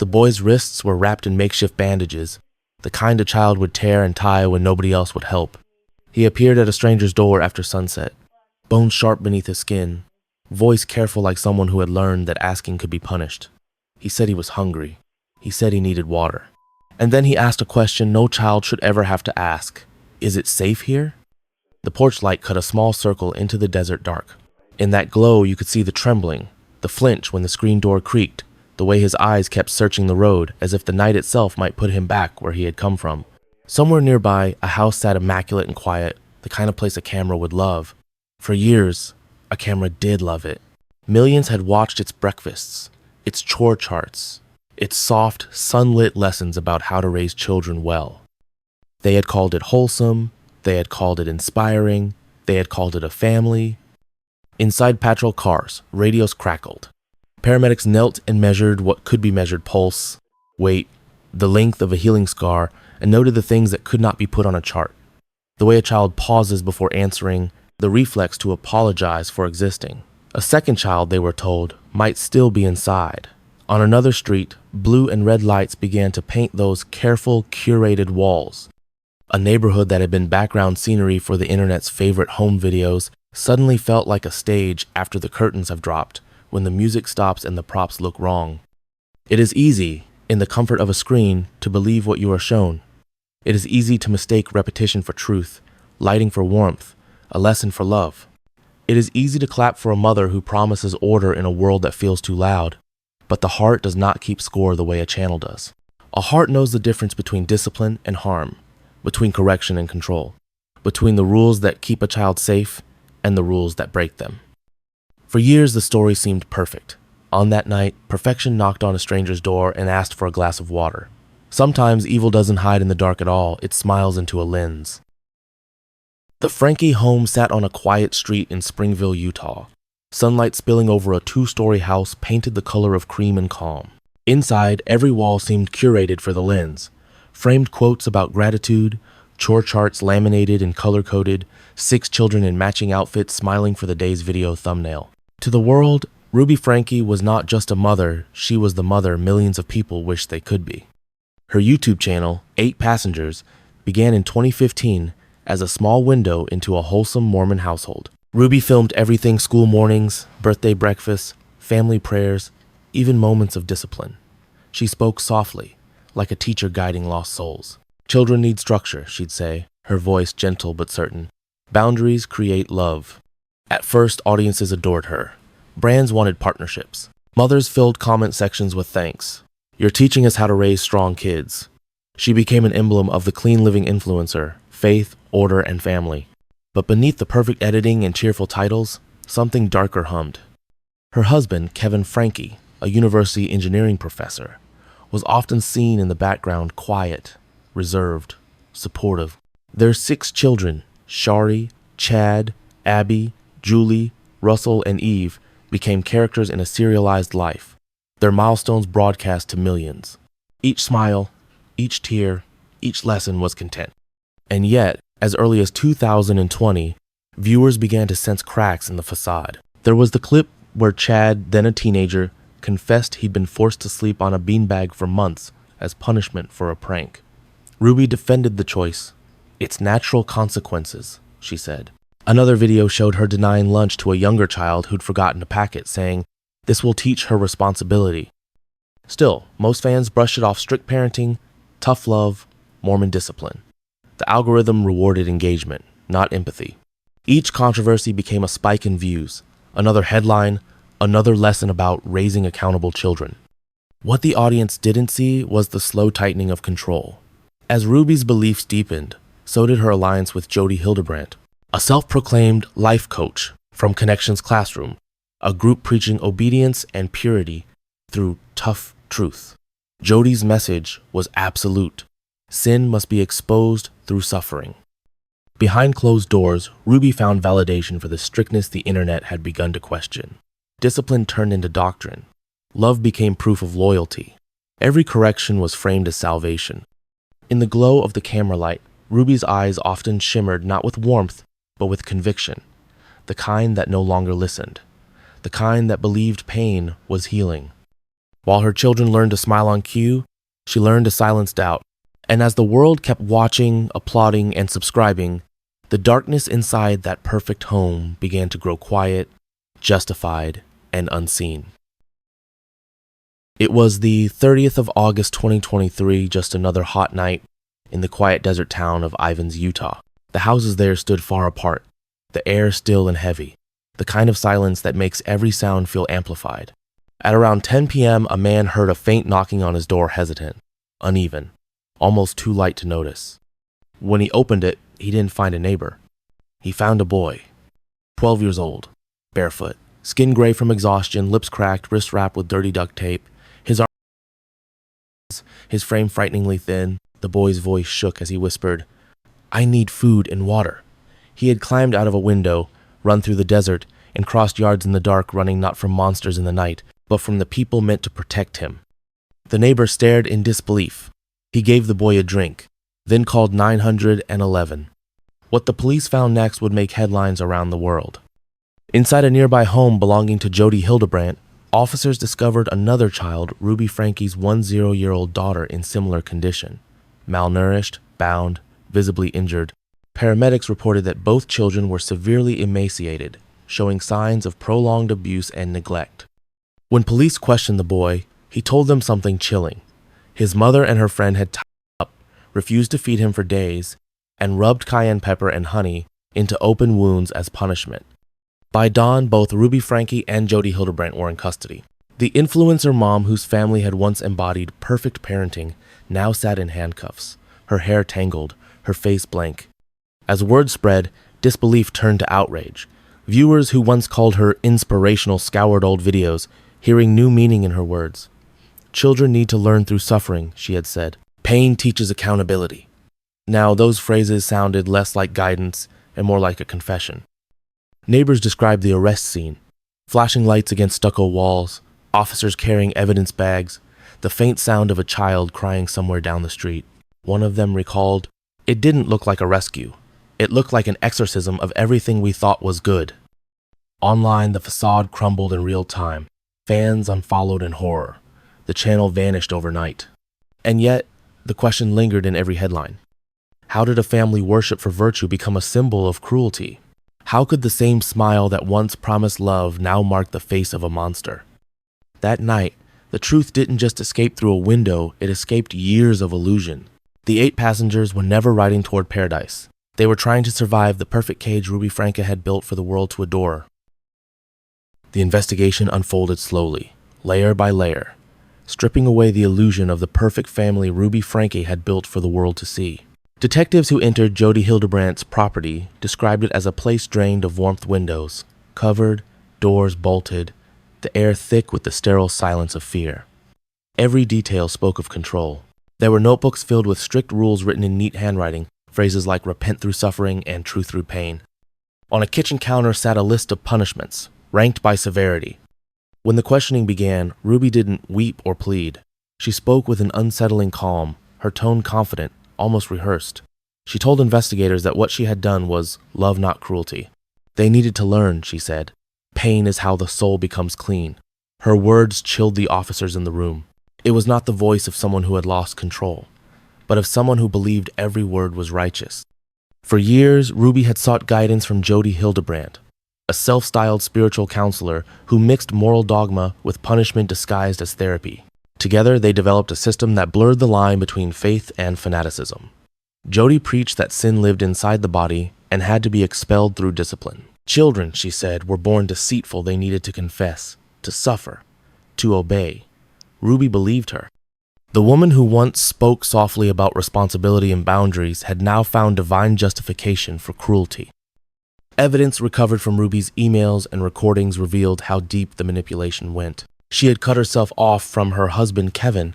The boy's wrists were wrapped in makeshift bandages, the kind a child would tear and tie when nobody else would help. He appeared at a stranger's door after sunset, bones sharp beneath his skin, voice careful like someone who had learned that asking could be punished. He said he was hungry. He said he needed water. And then he asked a question no child should ever have to ask. Is it safe here? The porch light cut a small circle into the desert dark. In that glow, you could see the trembling, the flinch when the screen door creaked, the way his eyes kept searching the road as if the night itself might put him back where he had come from. Somewhere nearby, a house sat immaculate and quiet, the kind of place a camera would love. For years, a camera did love it. Millions had watched its breakfasts, its chore charts, its soft, sunlit lessons about how to raise children well. They had called it wholesome, they had called it inspiring, they had called it a family. Inside patrol cars, radios crackled. Paramedics knelt and measured what could be measured: pulse, weight, the length of a healing scar, and noted the things that could not be put on a chart. The way a child pauses before answering, the reflex to apologize for existing. A second child, they were told, might still be inside. On another street, blue and red lights began to paint those careful, curated walls. A neighborhood that had been background scenery for the internet's favorite home videos suddenly felt like a stage after the curtains have dropped, when the music stops and the props look wrong. It is easy, in the comfort of a screen, to believe what you are shown. It is easy to mistake repetition for truth, lighting for warmth, a lesson for love. It is easy to clap for a mother who promises order in a world that feels too loud, but the heart does not keep score the way a channel does. A heart knows the difference between discipline and harm, between correction and control, between the rules that keep a child safe and the rules that break them. For years, the story seemed perfect. On that night, perfection knocked on a stranger's door and asked for a glass of water. Sometimes evil doesn't hide in the dark at all, it smiles into a lens. The Franke home sat on a quiet street in Springville, Utah. Sunlight spilling over a 2-story house painted the color of cream and calm. Inside, every wall seemed curated for the lens. Framed quotes about gratitude, chore charts laminated and color-coded, 6 children in matching outfits smiling for the day's video thumbnail. To the world, Ruby Franke was not just a mother, she was the mother millions of people wish they could be. Her YouTube channel, 8 Passengers, began in 2015 as a small window into a wholesome Mormon household. Ruby filmed everything: school mornings, birthday breakfasts, family prayers, even moments of discipline. She spoke softly, like a teacher guiding lost souls. Children need structure, she'd say, her voice gentle but certain. Boundaries create love. At first, audiences adored her. Brands wanted partnerships. Mothers filled comment sections with thanks. You're teaching us how to raise strong kids. She became an emblem of the clean living influencer, faith, order, and family. But beneath the perfect editing and cheerful titles, something darker hummed. Her husband, Kevin Franke, a university engineering professor, was often seen in the background, quiet, reserved, supportive. Their 6 children, Shari, Chad, Abby, Julie, Russell, and Eve, became characters in a serialized life, their milestones broadcast to millions. Each smile, each tear, each lesson was content. And yet, as early as 2020, viewers began to sense cracks in the facade. There was the clip where Chad, then a teenager, confessed he'd been forced to sleep on a beanbag for months as punishment for a prank. Ruby defended the choice. It's natural consequences, she said. Another video showed her denying lunch to a younger child who'd forgotten to pack it, saying, "This will teach her responsibility." Still, most fans brushed it off: strict parenting, tough love, Mormon discipline. The algorithm rewarded engagement, not empathy. Each controversy became a spike in views, another headline, another lesson about raising accountable children. What the audience didn't see was the slow tightening of control. As Ruby's beliefs deepened, so did her alliance with Jody Hildebrandt, a self-proclaimed life coach from Connections Classroom, a group preaching obedience and purity through tough truth. Jody's message was absolute. Sin must be exposed through suffering. Behind closed doors, Ruby found validation for the strictness the internet had begun to question. Discipline turned into doctrine. Love became proof of loyalty. Every correction was framed as salvation. In the glow of the camera light, Ruby's eyes often shimmered not with warmth, but with conviction, the kind that no longer listened, the kind that believed pain was healing. While her children learned to smile on cue, she learned to silence doubt. And as the world kept watching, applauding, and subscribing, the darkness inside that perfect home began to grow quiet, justified, and unseen. It was the 30th of August 2023, just another hot night in the quiet desert town of Ivins, Utah. The houses there stood far apart, the air still and heavy, the kind of silence that makes every sound feel amplified. At around 10 p.m., a man heard a faint knocking on his door, hesitant, uneven, almost too light to notice. When he opened it, he didn't find a neighbor. He found a boy, 12 years old, barefoot, skin gray from exhaustion, lips cracked, wrist wrapped with dirty duct tape, his frame frighteningly thin. The boy's voice shook as he whispered, "I need food and water." He had climbed out of a window, run through the desert, and crossed yards in the dark, running not from monsters in the night, but from the people meant to protect him. The neighbor stared in disbelief. He gave the boy a drink, then called 911. What the police found next would make headlines around the world. Inside a nearby home belonging to Jody Hildebrandt, officers discovered another child, Ruby Franke's 10-year-old daughter, in similar condition. Malnourished, bound, visibly injured. Paramedics reported that both children were severely emaciated, showing signs of prolonged abuse and neglect. When police questioned the boy, he told them something chilling. His mother and her friend had tied him up, refused to feed him for days, and rubbed cayenne pepper and honey into open wounds as punishment. By dawn, both Ruby Franke and Jody Hildebrandt were in custody. The influencer mom, whose family had once embodied perfect parenting, now sat in handcuffs, her hair tangled, her face blank. As word spread, disbelief turned to outrage. Viewers who once called her inspirational scoured old videos, hearing new meaning in her words. "Children need to learn through suffering," she had said. "Pain teaches accountability." Now, those phrases sounded less like guidance and more like a confession. Neighbors described the arrest scene: flashing lights against stucco walls, officers carrying evidence bags, the faint sound of a child crying somewhere down the street. One of them recalled, "It didn't look like a rescue. It looked like an exorcism of everything we thought was good." Online, the facade crumbled in real time. Fans unfollowed in horror. The channel vanished overnight. And yet, the question lingered in every headline. How did a family worship for virtue become a symbol of cruelty? How could the same smile that once promised love now mark the face of a monster? That night, the truth didn't just escape through a window, it escaped years of illusion. The 8 passengers were never riding toward paradise. They were trying to survive the perfect cage Ruby Franke had built for the world to adore. The investigation unfolded slowly, layer by layer, stripping away the illusion of the perfect family Ruby Franke had built for the world to see. Detectives who entered Jody Hildebrandt's property described it as a place drained of warmth, windows covered, doors bolted, the air thick with the sterile silence of fear. Every detail spoke of control. There were notebooks filled with strict rules written in neat handwriting, phrases like repent through suffering and truth through pain. On a kitchen counter sat a list of punishments, ranked by severity. When the questioning began, Ruby didn't weep or plead. She spoke with an unsettling calm, her tone confident, almost rehearsed. She told investigators that what she had done was love, not cruelty. They needed to learn, she said. Pain is how the soul becomes clean. Her words chilled the officers in the room. It was not the voice of someone who had lost control, but of someone who believed every word was righteous. For years, Ruby had sought guidance from Jody Hildebrandt, a self-styled spiritual counselor who mixed moral dogma with punishment disguised as therapy. Together, they developed a system that blurred the line between faith and fanaticism. Jody preached that sin lived inside the body and had to be expelled through discipline. Children, she said, were born deceitful. They needed to confess, to suffer, to obey. Ruby believed her. The woman who once spoke softly about responsibility and boundaries had now found divine justification for cruelty. Evidence recovered from Ruby's emails and recordings revealed how deep the manipulation went. She had cut herself off from her husband, Kevin,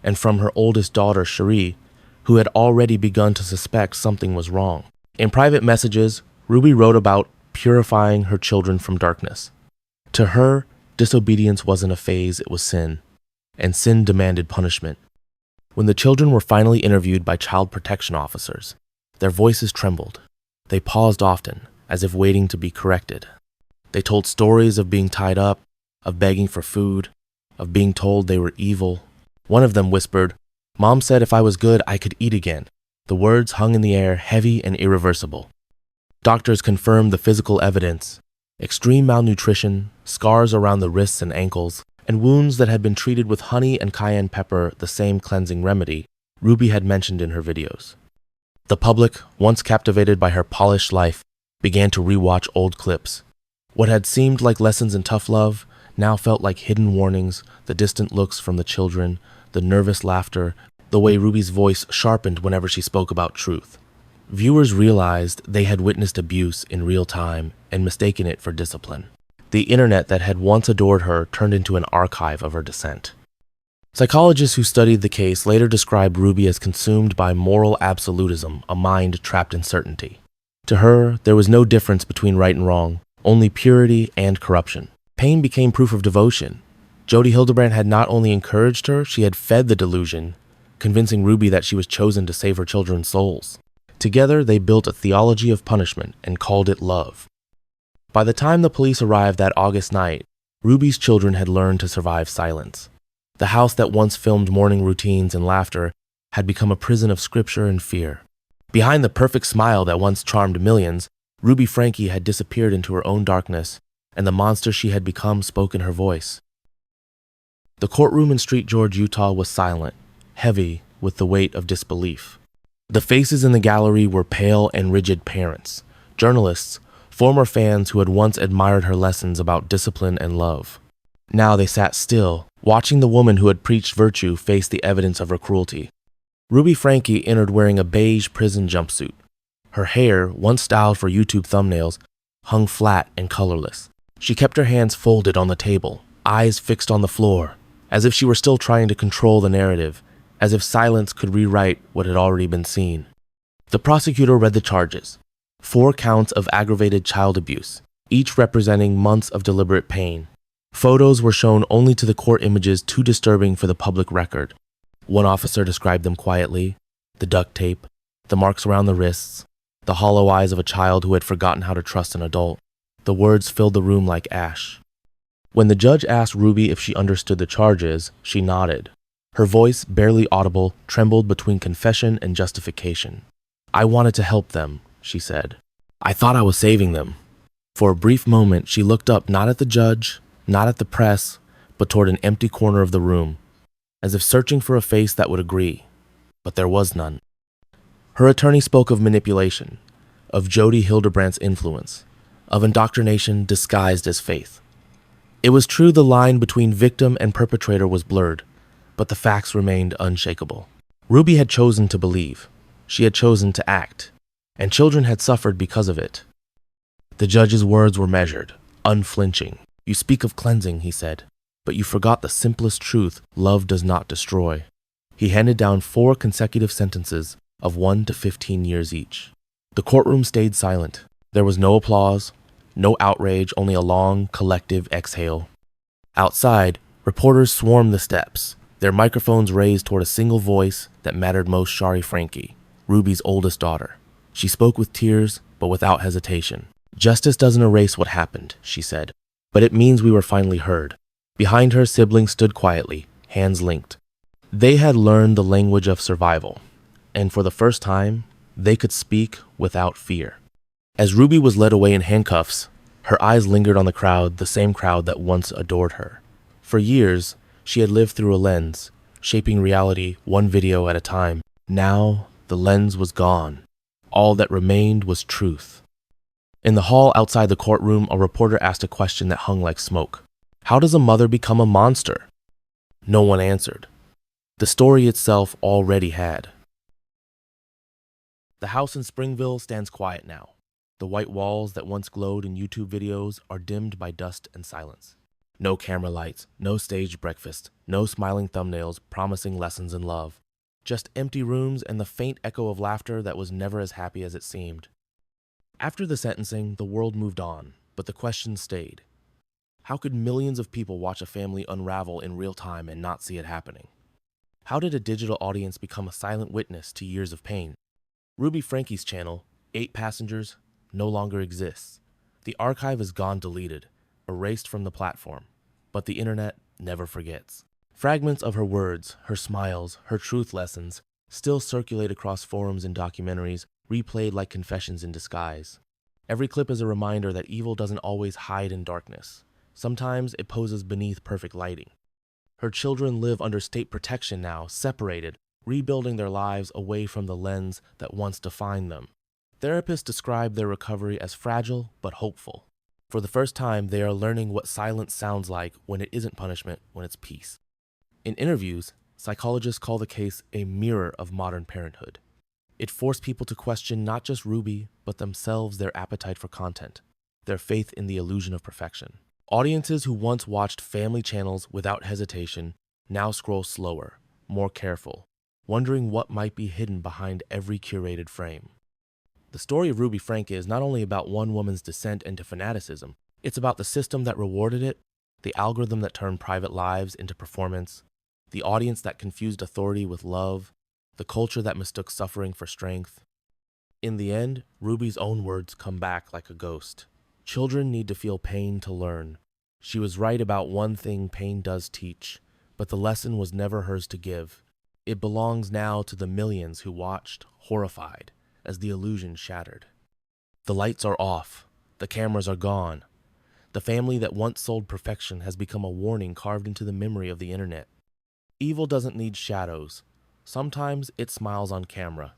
and from her oldest daughter, Cherie, who had already begun to suspect something was wrong. In private messages, Ruby wrote about purifying her children from darkness. To her, disobedience wasn't a phase, it was sin, and sin demanded punishment. When the children were finally interviewed by child protection officers, their voices trembled. They paused often, as if waiting to be corrected. They told stories of being tied up, of begging for food, of being told they were evil. One of them whispered, "Mom said if I was good, I could eat again." The words hung in the air, heavy and irreversible. Doctors confirmed the physical evidence: extreme malnutrition, scars around the wrists and ankles, and wounds that had been treated with honey and cayenne pepper, the same cleansing remedy Ruby had mentioned in her videos. The public, once captivated by her polished life, began to rewatch old clips. What had seemed like lessons in tough love now felt like hidden warnings: the distant looks from the children, the nervous laughter, the way Ruby's voice sharpened whenever she spoke about truth. Viewers realized they had witnessed abuse in real time and mistaken it for discipline. The internet that had once adored her turned into an archive of her dissent. Psychologists who studied the case later described Ruby as consumed by moral absolutism, a mind trapped in certainty. To her, there was no difference between right and wrong, only purity and corruption. Pain became proof of devotion. Jodi Hildebrandt had not only encouraged her, she had fed the delusion, convincing Ruby that she was chosen to save her children's souls. Together, they built a theology of punishment and called it love. By the time the police arrived that August night, Ruby's children had learned to survive silence. The house that once filmed morning routines and laughter had become a prison of scripture and fear. Behind the perfect smile that once charmed millions, Ruby Franke had disappeared into her own darkness, and the monster she had become spoke in her voice. The courtroom in Street George, Utah was silent, heavy with the weight of disbelief. The faces in the gallery were pale and rigid parents, journalists, former fans who had once admired her lessons about discipline and love. Now they sat still, watching the woman who had preached virtue face the evidence of her cruelty. Ruby Franke entered wearing a beige prison jumpsuit. Her hair, once styled for YouTube thumbnails, hung flat and colorless. She kept her hands folded on the table, eyes fixed on the floor, as if she were still trying to control the narrative, as if silence could rewrite what had already been seen. The prosecutor read the charges: 4 counts of aggravated child abuse, each representing months of deliberate pain. Photos were shown only to the court, images too disturbing for the public record. One officer described them quietly: the duct tape, the marks around the wrists, the hollow eyes of a child who had forgotten how to trust an adult. The words filled the room like ash. When the judge asked Ruby if she understood the charges, she nodded. Her voice, barely audible, trembled between confession and justification. "I wanted to help them," she said. "I thought I was saving them." For a brief moment, she looked up, not at the judge, not at the press, but toward an empty corner of the room, as if searching for a face that would agree. But there was none. Her attorney spoke of manipulation, of Jodi Hildebrandt's influence, of indoctrination disguised as faith. It was true the line between victim and perpetrator was blurred, but the facts remained unshakable. Ruby had chosen to believe. She had chosen to act, and children had suffered because of it. The judge's words were measured, unflinching. "You speak of cleansing," he said, "but you forgot the simplest truth: love does not destroy." He handed down 4 consecutive sentences of 1 to 15 years each. The courtroom stayed silent. There was no applause, no outrage, only a long, collective exhale. Outside, reporters swarmed the steps, their microphones raised toward a single voice that mattered most: Shari Franke, Ruby's oldest daughter. She spoke with tears, but without hesitation. "Justice doesn't erase what happened," she said, "but it means we were finally heard." Behind her, siblings stood quietly, hands linked. They had learned the language of survival, and for the first time, they could speak without fear. As Ruby was led away in handcuffs, her eyes lingered on the crowd, the same crowd that once adored her. For years, she had lived through a lens, shaping reality one video at a time. Now, the lens was gone. All that remained was truth. In the hall outside the courtroom, a reporter asked a question that hung like smoke. How does a mother become a monster? No one answered. The story itself already had. The house in Springville stands quiet now. The white walls that once glowed in YouTube videos are dimmed by dust and silence. No camera lights, no staged breakfast, no smiling thumbnails promising lessons in love. Just empty rooms and the faint echo of laughter that was never as happy as it seemed. After the sentencing, the world moved on, but the question stayed. How could millions of people watch a family unravel in real time and not see it happening? How did a digital audience become a silent witness to years of pain? Ruby Franke's channel, 8 Passengers, no longer exists. The archive is gone, deleted, erased from the platform. But the internet, never forgets. Fragments of her words, her smiles, her truth lessons still circulate across forums and documentaries, replayed like confessions in disguise. Every clip is a reminder that evil doesn't always hide in darkness. Sometimes it poses beneath perfect lighting. Her children live under state protection now, separated, rebuilding their lives away from the lens that once defined them. Therapists describe their recovery as fragile but hopeful. For the first time, they are learning what silence sounds like when it isn't punishment, when it's peace. In interviews, psychologists call the case a mirror of modern parenthood. It forced people to question not just Ruby, but themselves, their appetite for content, their faith in the illusion of perfection. Audiences who once watched family channels without hesitation now scroll slower, more careful, wondering what might be hidden behind every curated frame. The story of Ruby Franke is not only about one woman's descent into fanaticism, it's about the system that rewarded it, the algorithm that turned private lives into performance, the audience that confused authority with love, the culture that mistook suffering for strength. In the end, Ruby's own words come back like a ghost. Children need to feel pain to learn. She was right about one thing pain does teach, but the lesson was never hers to give. It belongs now to the millions who watched, horrified, as the illusion shattered. The lights are off. The cameras are gone. The family that once sold perfection has become a warning carved into the memory of the internet. Evil doesn't need shadows. Sometimes it smiles on camera.